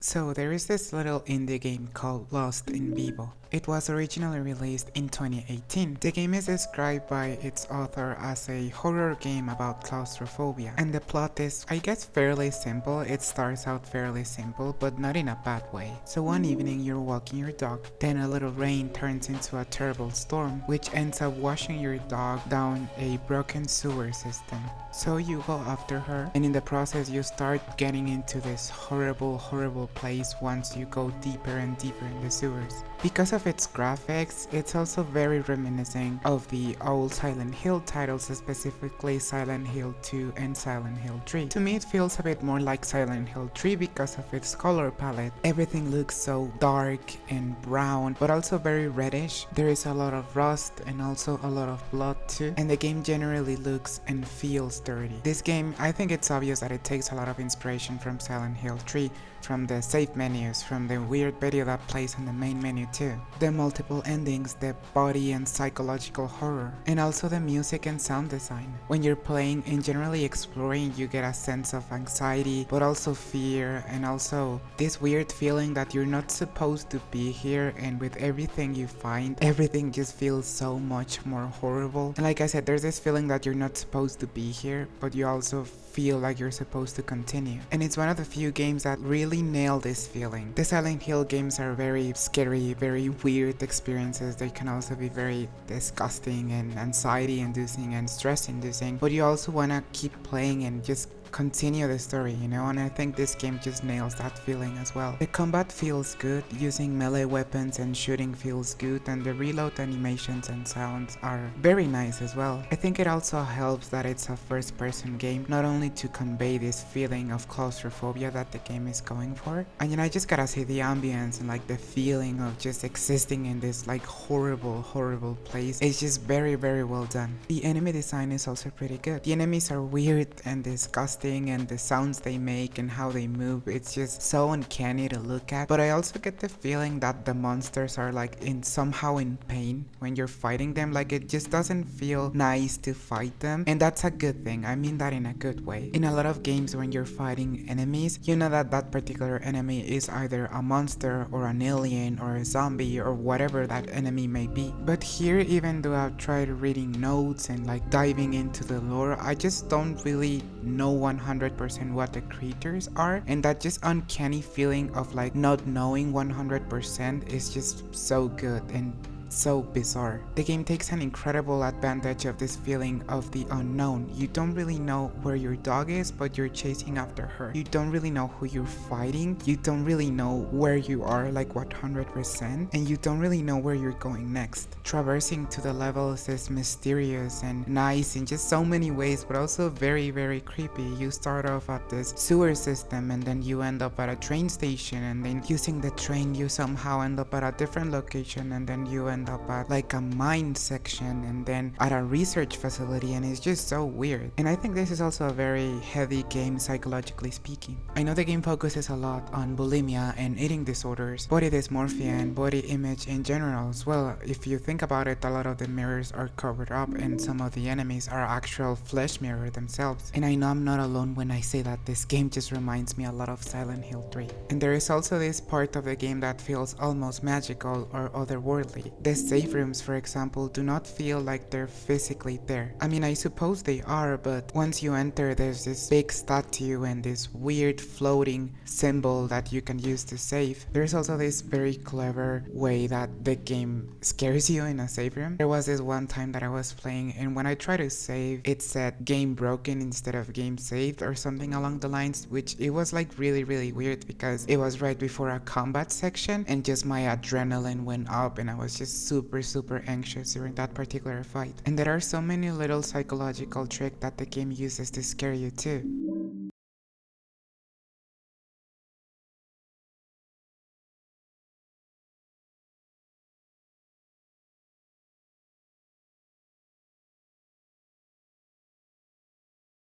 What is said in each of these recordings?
So there is this little indie game called Lost in Vivo. It was originally released in 2018. The game is described by its author as a horror game about claustrophobia, and the plot is, I guess, fairly simple. It starts out fairly simple, but not in a bad way. So one evening you're walking your dog, then a little rain turns into a terrible storm, which ends up washing your dog down a broken sewer system. So you go after her, and in the process you start getting into this horrible place once you go deeper and deeper in the sewers. Because of its graphics, it's also very reminiscent of the old Silent Hill titles, specifically Silent Hill 2 and Silent Hill 3. To me, it feels a bit more like Silent Hill 3 because of its color palette. Everything looks so dark and brown, but also very reddish. There is a lot of rust and also a lot of blood too, and the game generally looks and feels dirty. This game, I think it's obvious that it takes a lot of inspiration from Silent Hill 3, from the save menus, from the weird video that plays on the main menu too, the multiple endings, the body and psychological horror, and also the music and sound design. When you're playing and generally exploring, you get a sense of anxiety, but also fear, and also this weird feeling that you're not supposed to be here, and with everything you find, everything just feels so much more horrible. And like I said, there's this feeling that you're not supposed to be here, but you also feel like you're supposed to continue. And it's one of the few games that really nail this feeling. The Silent Hill games are very scary, very weird experiences. They can also be very disgusting and anxiety inducing and stress inducing, but you also want to keep playing and just continue the story, you know, and I think this game just nails that feeling as well. The combat feels good, using melee weapons and shooting feels good, and the reload animations and sounds are very nice as well. I think it also helps that it's a first person game, not only to convey this feeling of claustrophobia that the game is going for, and you know, I just gotta say the ambience and like the feeling of just existing in this like horrible place is just very well done. The enemy design is also pretty good. The enemies are weird and disgusting, and the sounds they make and how they move, it's just so uncanny to look at. But I also get the feeling that the monsters are like somehow in pain when you're fighting them. Like it just doesn't feel nice to fight them, and that's a good thing. I mean that in a good way. In a lot of games, when you're fighting enemies, you know that that particular enemy is either a monster or an alien or a zombie or whatever that enemy may be. But here, even though I've tried reading notes and like diving into the lore, I just don't really know 100% what the creatures are, and that just uncanny feeling of like not knowing 100% is just so good and so bizarre. The game takes an incredible advantage of this feeling of the unknown. You don't really know where your dog is, but you're chasing after her. You don't really know who you're fighting. You don't really know where you are like 100%, and you don't really know where you're going next. Traversing to the levels is mysterious and nice in just so many ways, but also very creepy. You start off at this sewer system, and then you end up at a train station, and then using the train you somehow end up at a different location, and then you end up at like a mine section, and then at a research facility, and it's just so weird. And I think this is also a very heavy game psychologically speaking. I know the game focuses a lot on bulimia and eating disorders, body dysmorphia, and body image in general as well. If you think about it, a lot of the mirrors are covered up, and some of the enemies are actual flesh mirror themselves. And I know I'm not alone when I say that this game just reminds me a lot of Silent Hill 3. And there is also this part of the game that feels almost magical or otherworldly. The save rooms, for example, do not feel like they're physically there. I mean, I suppose they are, but once you enter, there's this big statue and this weird floating symbol that you can use to save. There's also this very clever way that the game scares you in a save room. There was this one time that I was playing, and when I tried to save, it said game broken instead of game saved or something along the lines, which it was like really weird because it was right before a combat section, and just my adrenaline went up, and I was just super anxious during that particular fight. And there are so many little psychological tricks that the game uses to scare you too.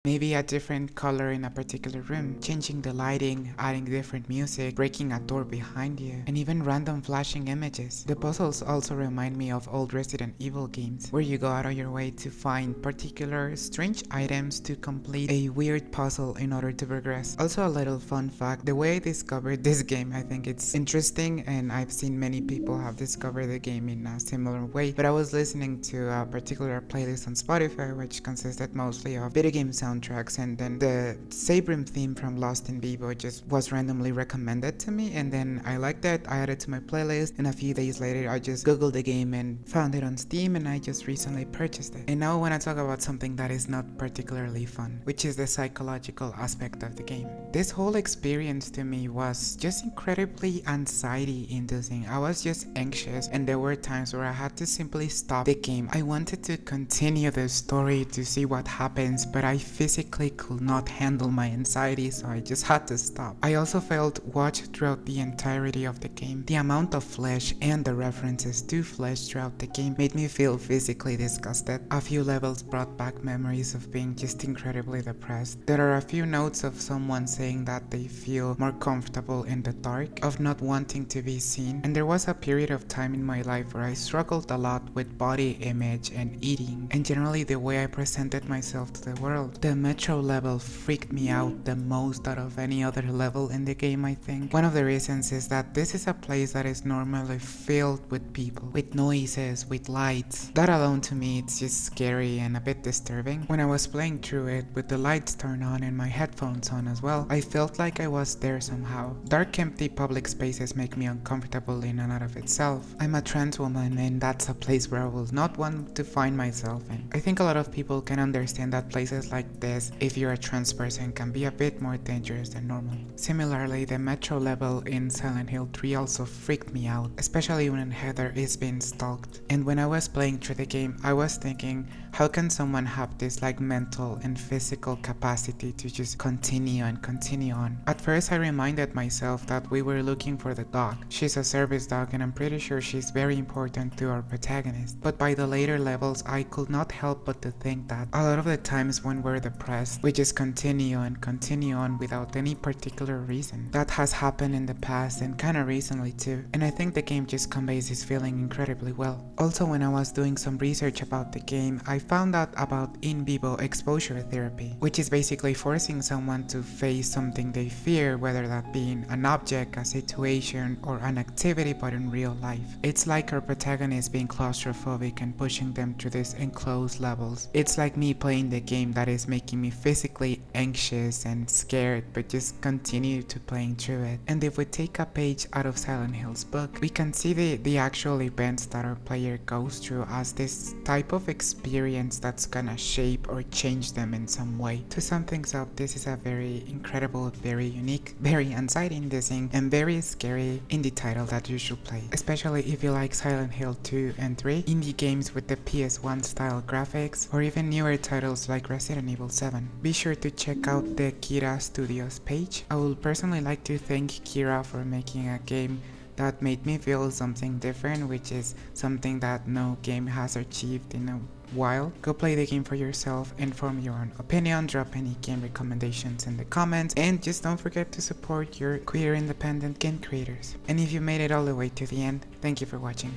maybe a different color in a particular room, changing the lighting, adding different music, breaking a door behind you, and even random flashing images. The puzzles also remind me of old Resident Evil games, where you go out of your way to find particular strange items to complete a weird puzzle in order to progress. Also, a little fun fact, the way I discovered this game, I think it's interesting, and I've seen many people have discovered the game in a similar way, but I was listening to a particular playlist on Spotify which consisted mostly of video game soundtracks, and then the save room theme from Lost in Vivo just was randomly recommended to me, and then I liked it, I added it to my playlist, and a few days later I just googled the game and found it on Steam, and I just recently purchased it. And now I want to talk about something that is not particularly fun, which is the psychological aspect of the game. This whole experience to me was just incredibly anxiety inducing. I was just anxious, and there were times where I had to simply stop the game. I wanted to continue the story to see what happens, but I physically could not handle my anxiety, so I just had to stop. I also felt watched throughout the entirety of the game. The amount of flesh and the references to flesh throughout the game made me feel physically disgusted. A few levels brought back memories of being just incredibly depressed. There are a few notes of someone saying that they feel more comfortable in the dark, of not wanting to be seen, and there was a period of time in my life where I struggled a lot with body image and eating, and generally the way I presented myself to the world. The metro level freaked me out the most out of any other level in the game, I think. One of the reasons is that this is a place that is normally filled with people, with noises, with lights. That alone to me it's just scary and a bit disturbing. When I was playing through it with the lights turned on and my headphones on as well, I felt like I was there somehow. Dark empty public spaces make me uncomfortable in and out of itself. I'm a trans woman, and that's a place where I will not want to find myself in. I think a lot of people can understand that places like this, if you're a trans person, can be a bit more dangerous than normal. Similarly, the metro level in Silent Hill 3 also freaked me out, especially when Heather is being stalked. And when I was playing through the game, I was thinking, how can someone have this like mental and physical capacity to just continue and continue on? At first I reminded myself that we were looking for the dog. She's a service dog, and I'm pretty sure she's very important to our protagonist. But by the later levels, I could not help but to think that a lot of the times when we're depressed, we just continue and continue on without any particular reason. That has happened in the past and kinda recently too, and I think the game just conveys this feeling incredibly well. Also, when I was doing some research about the game, I found out about in vivo exposure therapy, which is basically forcing someone to face something they fear, whether that being an object, a situation, or an activity, but in real life. It's like our protagonist being claustrophobic and pushing them through these enclosed levels. It's like me playing the game that is making me physically anxious and scared, but just continue to playing through it. And if we take a page out of Silent Hill's book, we can see the actual events that our player goes through as this type of experience that's gonna shape or change them in some way. To sum things up, this is a very incredible, very unique, very anxiety-inducing, and very scary indie title that you should play, especially if you like Silent Hill 2 and 3, indie games with the PS1 style graphics, or even newer titles like Resident Evil 7. Be sure to check out the Akira Studios page. I would personally like to thank Akira for making a game that made me feel something different, which is something that no game has achieved in a while. Go play the game for yourself and form your own opinion, drop any game recommendations in the comments, and just don't forget to support your queer independent game creators. And if you made it all the way to the end, thank you for watching.